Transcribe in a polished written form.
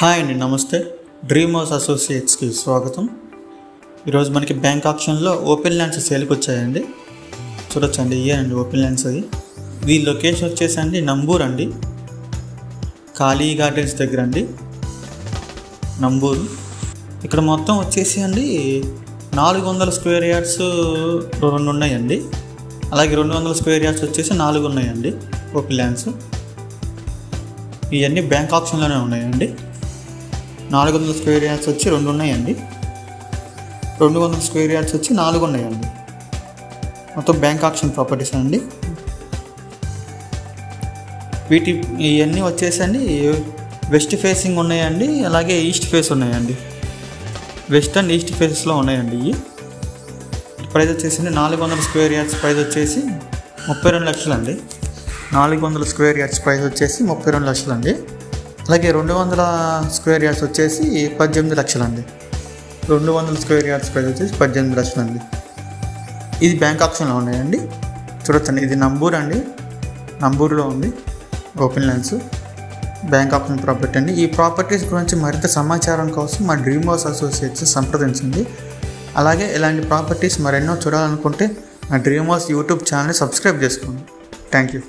Hi అండి, నమస్తే. Dream house అసోసియేట్స్కి స్వాగతం. ఈరోజు మనకి బ్యాంక్ ఆప్షన్లో ఓపెన్ ల్యాండ్స్ సేల్కి వచ్చాయండి. చూడొచ్చండి, ఇయ్యండి ఓపెన్ ల్యాండ్స్. ఈ లొకేషన్ వచ్చేసండి నంబూరు అండి, కాళీ గార్డెన్స్ దగ్గర అండి, నంబూరు. ఇక్కడ మొత్తం వచ్చేసి అండి 400 స్క్వేర్ యార్డ్స్ 2 ఉన్నాయండి. అలాగే 200 స్క్వేర్ యార్డ్స్ వచ్చేసి 4 ఉన్నాయండి ఓపెన్ ల్యాండ్స్. ఇవన్నీ బ్యాంక్ ఆప్షన్లోనే ఉన్నాయండి. 400 స్క్వేర్ యార్డ్స్ వచ్చి 2 ఉన్నాయండి, 200 స్క్వేర్ యార్డ్స్ వచ్చి 4 ఉన్నాయండి. మొత్తం బ్యాంక్ ఆప్షన్ ప్రాపర్టీస్ అండి. ఇవన్నీ వచ్చేసండి వెస్ట్ ఫేసింగ్ ఉన్నాయండి, అలాగే ఈస్ట్ ఫేస్ ఉన్నాయండి. వెస్ట్ అండ్ ఈస్ట్ ఫేసెస్లో ఉన్నాయండి. ఇవి ప్రైస్ వచ్చేసి 400 స్క్వేర్ యార్డ్స్ ప్రైస్ వచ్చేసి 32 లక్షలు అండి. 400 స్క్వేర్ యార్డ్స్ ప్రైస్ వచ్చేసి 32 లక్షలు అండి. అలాగే 200 స్క్వేర్ యార్డ్స్ వచ్చేసి 18 లక్షలు అండి. 200 స్క్వేర్ యార్డ్స్ ప్రైస్ వచ్చేసి 18 లక్షలు అండి. ఇది బ్యాంక్ ఆప్షన్లో ఉన్నాయండి. చూడొచ్చండి, ఇది నంబూరు అండి, నంబూరులో ఉంది open lands, bank option property అండి. ఈ ప్రాపర్టీస్ గురించి మరింత సమాచారం కోసం మా డ్రీమ్ హౌస్ అసోసియేట్స్ సంప్రదించండి. అలాగే ఇలాంటి ప్రాపర్టీస్ మరెన్నో చూడాలనుకుంటే మా డ్రీమ్ హౌస్ యూట్యూబ్ ఛానల్ని సబ్స్క్రైబ్ చేసుకోండి. Thank you.